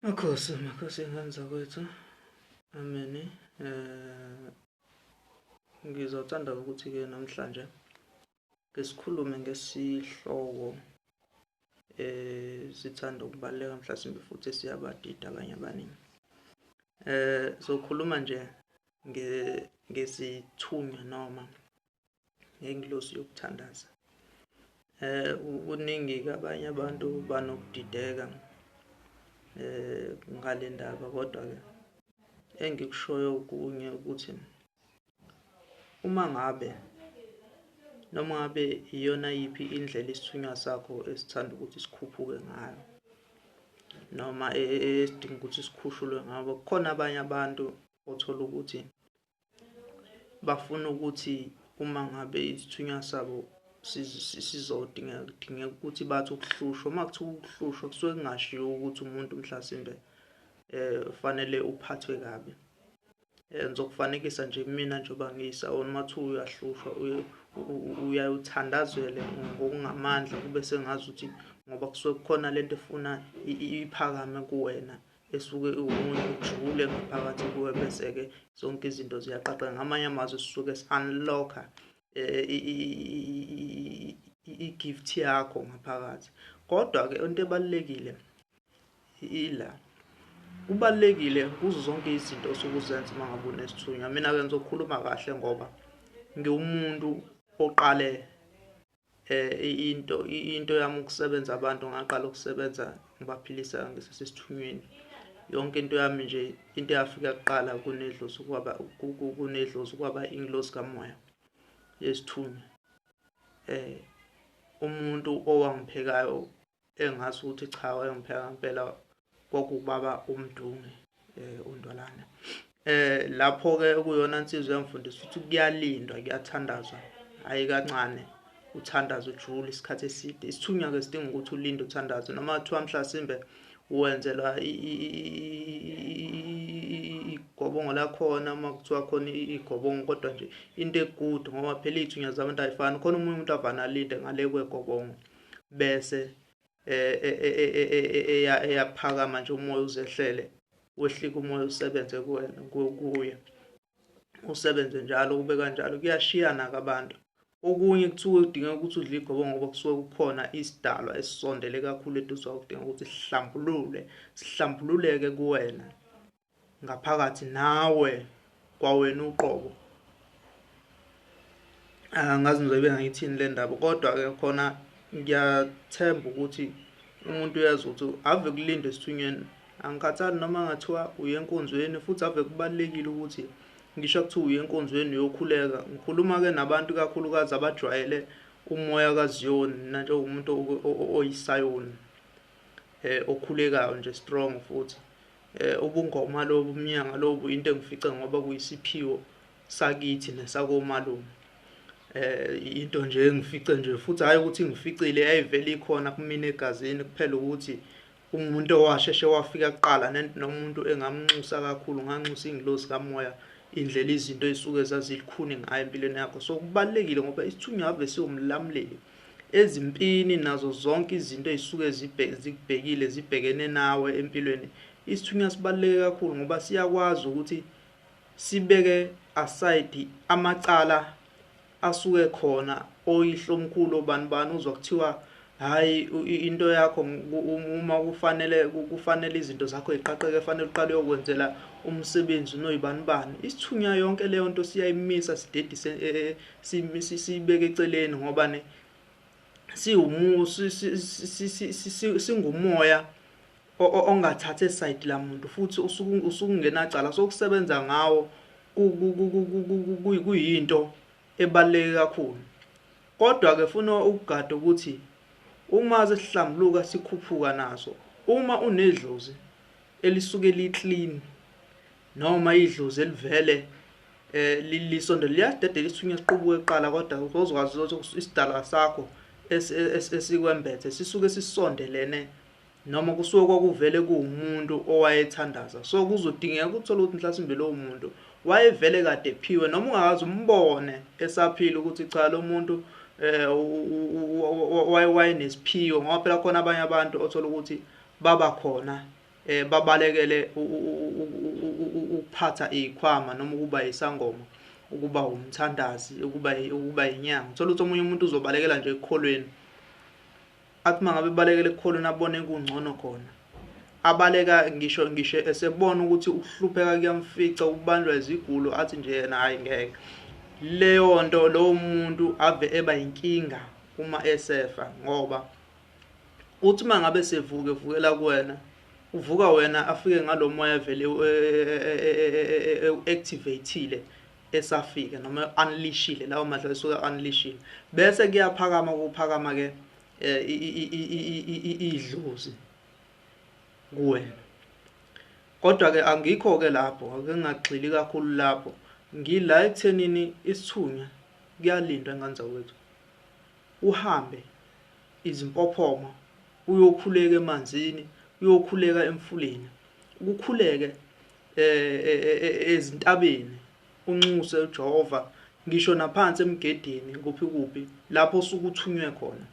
Makhosi nganza kwethu. Amen. Ngizothanda ukuthi-ke namhlanje ngesikhulume ngesihloko sithanda ukubaleka mhlasimbe futhi siyabadida abanye abaningi. Sokhuluma nje ngesithunywa noma ngengilosi yokuthandaza. Kuningi abanye abantu banokudideka ngale ndaba, kodwa-ke engikushoyo kunye ukuthi uma ngabe noma ngabe iyona yiphi indlela isithunywa sakho esithanda ukuthi sikhuphuke ngayo noma esidinga ukuthi sikhushulwe ngabo, kukhona abanye abantu othola ukuthi bafuna ukuthi uma ngabe isithunywa sabo sizodingeka ukuthi bathi ukuhlushwa. Uma kuthiwa ukuhlushwa kusuke kungashiwo ukuthi umuntu mhlasimbe fanele uphathwe kabi. Ngizokufanekisa nje mina njengoba ngiyisawona, uma kuthiwa uyahlushwa uyayuthandazele ngokungamandla, kube sengazi ukuthi ngoba kusuke kukhona lento efuna iphakame kuwena esuke ujule ngaphakathi kuwe, bese-ke zonke izinto ziyaqaqeka. Ngamanye amazwi sisuke si-unlock-a i-gift yakho ngaphakathi. Kodwa-ke into ebalulekile ila kubalulekile kuzo zonke izinto osuke uzenza uma ngabe unesithunywa. Mina-ke ngizokhuluma kahle ngoba ngiwumuntu oqale into yami ukusebenza abantu, ngaqala ukusebenza ngibaphilisa ngisesithunyweni. Yonke into yami nje into eyafika kuqala kunedlozi kwaba ingilosi kamoya yesithunywa. Umuntu owangiphekayo engazi ukuthi cha wayengipheka ngempela kwakubaba uMdunge uNdwalana. Lapho-ke kuyona insizwa yangifundisa ukuthi kuyalindwa, kuyathandazwa, hhayi kancane, uthandaze ujule isikhathi eside. Isithunywa-ke sidinga ukuthi ulinde uthandaze, noma kuthiwa mhlasimbe wenzelwa igobongo lakhona, uma kuthiwa khona igobongo, kodwa nje into egude ngoba phela iy'thunywa zabantu ayifani. Khona omunye umuntu avane alinde ngale kwegobongo bese eyaphakama nje umoya uzehlele, wehlike umoya usebenze kuye, usebenze njalo kube kanjalo. Kuyashiyana-ke abantu. Okunye kuthiwa kudingeka ukuthi udle igobongo ngoba kusuke kukhona isidalwa esisondele kakhulu eduze kwakho, kudinga ukuthi sihlambululeke kuwena ngaphakathi nawe kwawena uqobo. Angazi ngizobe ngiyithini le ndaba, kodwa-ke khona ngiyathemba ukuthi umuntu uyazi ukuthi ave kulindwe esithunyweni. Angikhathali noma ngathiwa uye enkonzweni, futhi ave kubalulekile ukuthi ngisho kuthiwa uye enkonzweni uyokhuleka. Ngikhuluma-ke nabantu kakhulukazi abajwayele umoya kaZiyoni, nanjengomuntu oyisayoni okhulekayo nje, strong futhi. Ubungoma lobu, umnyanga lobu, into engifice ngoba kuyisiphiwo sakithi nesakomalume. Into nje engifice nje, futhi hhayi ukuthi ngificile, yayivele ikhona kumina egazini, kuphela ukuthi umuntu owasheshe wafika kuqala nomuntu engamnxusa kakhulu, nganxusa ingilosi kamoya, indlela izinto ey'suke zazilikhuni ngayo empilweni yakho. So kubalulekile ngoba isithunywa ave siwumlamuleli ezimpini nazo zonke izinto ey'suke zikubhekile, zibhekene nawe empilweni. Isithunywa sibaluleke kakhulu ngoba siyakwazi ukuthi sibeke aside amacala asuke khona oyihlomkhulu obani uzwa kuthiwa hhayi into yakho uma kufanele izinto zakho yiqaqeke, kufanele uqale uyokwenzela umsebenzi noyibanibani. Isithunywa yonke leyo nto siyayimisa, sidedise, siyibeke eceleni ngoba singumoya ongathathe esayidi la muntu, futhi usukungenacala. Sokusebenza ngawo kuyinto ebaluleke kakhulu. Kodwa-ke funa ukugada ukuthi uma sesihlambuluka sikhuphuka naso, uma unedlozi elisuke li-clean noma idlozi elivele lisondele, liyadedela isithunywa siqubuke kuqala, kodwa uzokwazi ukuthi isidalwa sakho esikwembethe sisuke sisondelene noma kusuke kwakuvele kuwumuntu owayethandaza. So kuzodingeka ukuthola ukuthi mhlasimbe lowo muntu wayevele kade ephiwe, noma ungakazi umbone esaphila ukuthi cha lo muntu wayenesiphiwo, ngoba phela khona abanye abantu othola ukuthi baba khona babalekele ukuphatha izikhwama noma ukuba isangoma, ukuba umthandazi, ukuba inyanga. Uthola ukuthi omunye umuntu uzobalekela nje ekukholweni, athi mangabe balekele ekukholweni abone kungcono khona, abaleka ngisho esebona ukuthi ukuhlupheka kuyamfica, ukubanjwa izigulo, athi nje yena hayi ngeke. Leyo nto lowo muntu ave eba inkinga uma esefa, ngoba uthi mangabe sevuke vukela kuwena, uvuka wena afike ngalomoya vele activateile esafika noma unleashile, lawo madla esuka unleashile, bese kuphakama ke idlozi kuwena. Kodwa ke angikho ke lapho, ake ngagxili kakhulu lapho, ngila ekuthenini isithunywa kuyalindwa ngane zawethu, uhambe izimpophoma, uyokhuleka emanzini, uyokhuleka emfuleni, ukukhuleke ezintabeni, unxuse uJehova, ngisho naphansi emgedeni, kuphi lapho usuke uthunywe khona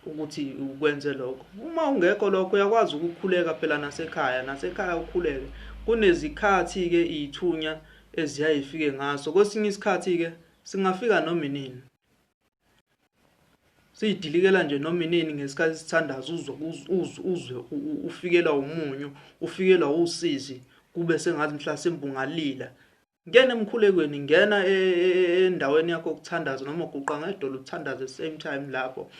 ukuthi ukwenze lokho. Uma ungekho lokho uyakwazi ukukhuleka phela nasekhaya ukhuleke. Kunezikhathi ke izithunya eziyayifike ngaso, kwesinye isikhathi ke singafika noma inini, siyidilikela nje noma inini ngesikhathi sithandaza, uzwe ufikelwa umunyu, ufikelwa usizi, kube sengathi mhlasimbe ungalila. Ngena emkhulekweni, ngena endaweni yakho ukuthandaza, noma uguqa ngedolo uthandaza at the same time. Lapho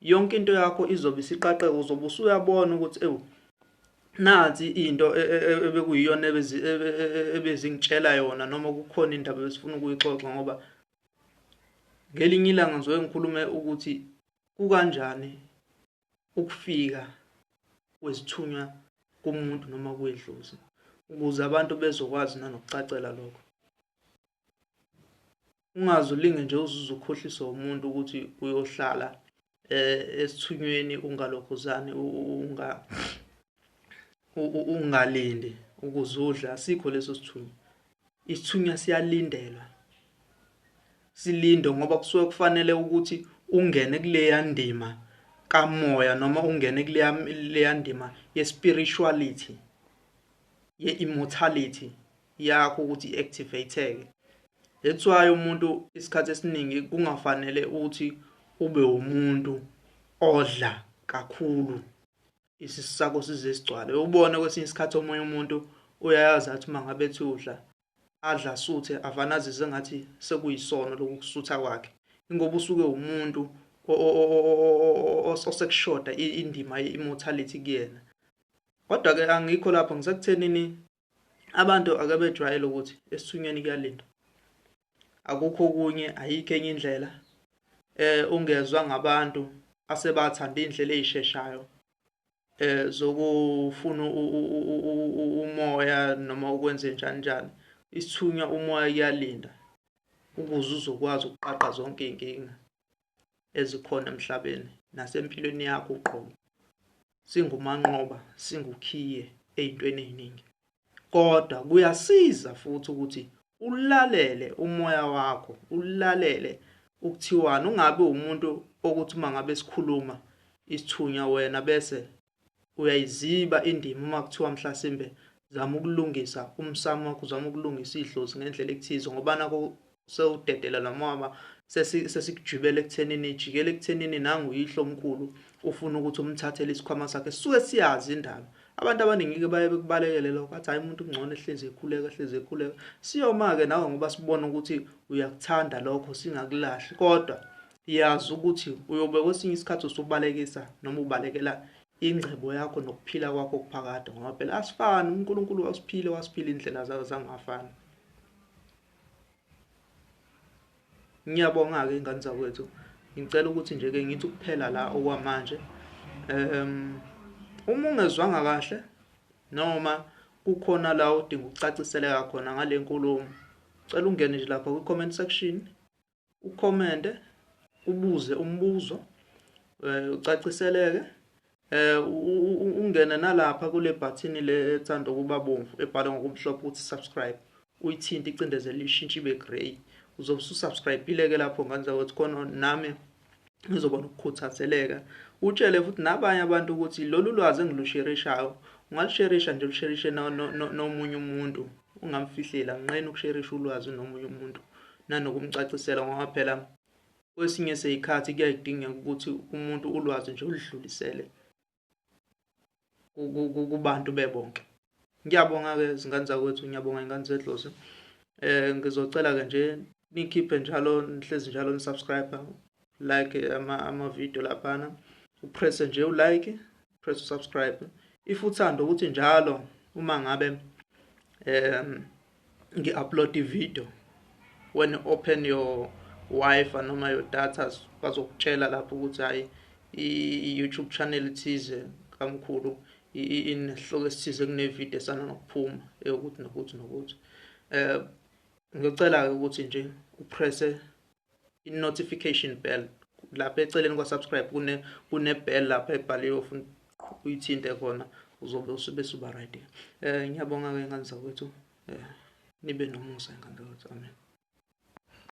yonke into yakho izobe isiqaqeka, uzobe usuyabona ukuthi nathi into ebekuyiyona ebezingitshela yona, noma kukhona indaba ebesifuna ukuyixoxa. Ngoba ngelinye ilanga ngizoke ngikhulume ukuthi kukanjani ukufika kwesithunywa kumuntu noma kwedlozi, ukuze abantu bezokwazi nanokucacela lokho. Ungazulinge nje uzukhohliswa umuntu ukuthi uyohlala esithunyweni ungalokhuzani, ungalindi ukuzudla. Asikho leso sithunywa. Isithunywa siyalindelwa, silinde ngoba kusuke kufanele ukuthi ungene kuleya ndima kamoya, noma ungene kuleya ndima ye-spirituality, ye-immortality yakho ukuthi i-activateke. That's why umuntu isikhathi esiningi kungafanele ukuthi ube umuntu odla kakhulu, isisu sakho size sigcwale. Ubone kwesinye isikhathi omunye umuntu uyayazi athi mangabe ethi udla, adla suthe, avanazi sengathi sekuyisono lokusutha kwakhe, ingoba usuke umuntu osekushoda indima ye-immortality kuyena. Kodwa ke angikho lapho, ngisekuthenini abantu ake bejwayele ukuthi esithunyweni kuyalindwa. Akukho kunye, ayikho enye indlela. Ungezwa ngabantu asebathanda indlela ezisheshayo zokufuna umoya noma ukwenze njani. Isithunywa umoya kuyalinda ukuze uzokwazi ukuqaqa zonke inkinga ezikhona emhlabeni nasempilweni yakho uqobo. Singumanqoba, singukhiye ezintweni eziningi. Kodwa kuyasiza futhi ukuthi ulalele umoya wakho, ulalele ukuthiwani. Ungabe umuntu okuthi mangabe sikhuluma isithunywa wena bese uyayiziba indima uma kuthiwa mhlasimbe zama ukulungisa umsamo wakho, zama ukulungisa idlozi ngendlela ekuthize, ngoba nako sewudedela lamoya sesikujibele ekuthenini ijikele ekuthenini nanguyihlo omkhulu ufuna ukuthi umthathele isikhwama sakhe. Sisuke siyazi indaba. Abantu abaningi ke baye bekubalekele lokho, athi hayi umuntu ungcono ehlezi ekhuleka. Siyoma-ke nawe ngoba sibona ukuthi uyakuthanda lokho, singakulahli. Kodwa yazi ukuthi uyobe kwesinye isikhathi usubalekisa noma ubalekela ingcebo yakho nokuphila kwakho okuphakade, ngoba phela asifani. uNkulunkulu wasiphila indlela zayo zangafani. Ngiyabonga-ke ingane zakwethu, ngicela ukuthi nje-ke ngithi ukuphela la okwamanje. Uma ungezwanga kahle noma kukhona la udinga ukucaciseleka khona ngale nkulumo, cela ungene nje lapha kwi-comment section, ucommente, ubuze umbuzo, ucaciseleke. Ungene nalapha kule button le ethanda ukuba bomvu ebhalwe ngokumhlophe ukuthi subscribe, uyithinte icindezelo lishintshe ibe grey. Uzobe ususubscribe-ile ke lapho ngane zawethu, khona nami ngizobona ukukhuthazeleka utshele futhi nabanye abantu ukuthi lolu lwazi engilusherishayo ungalisherisha nje ulusherishe nomunye umuntu ungamfihlela nqene ukusherisha ulwazi nomunye umuntu nanokumcacisela ngoba phela kwesinye seyikhathi kuyayidingeka ukuthi umuntu ulwazi nje ulidlulisele kubantu bebonke. Ngiyabonga-ke zingane zakwethu, ngiyabonga ingane zedlozi. Ngizocela-ke nje nikhiphe njalo, nihlezi njalo nisubscribe, like ama-video laphana, upresse nje ulike, press usubscribe. If uthanda ukuthi njalo uma ngabe ngi-upload i-video, when you open your Wi-Fi noma your data, bazokutshela lapho ukuthi hayi i-YouTube channel thize kamkhulu inesihloko esithize kunevideo esana nokuphuma ukuthi nokuthi. Ngicela ukuthi nje upresse i-notification bell lapha eceleni kwa-subscribe kune bell lapha ebhaliwe ufuna uyithinte khona uzobe usuba right. Ngiyabonga-ke ingane zakwethu, nibe nomusa ingane zakwethu. Amen.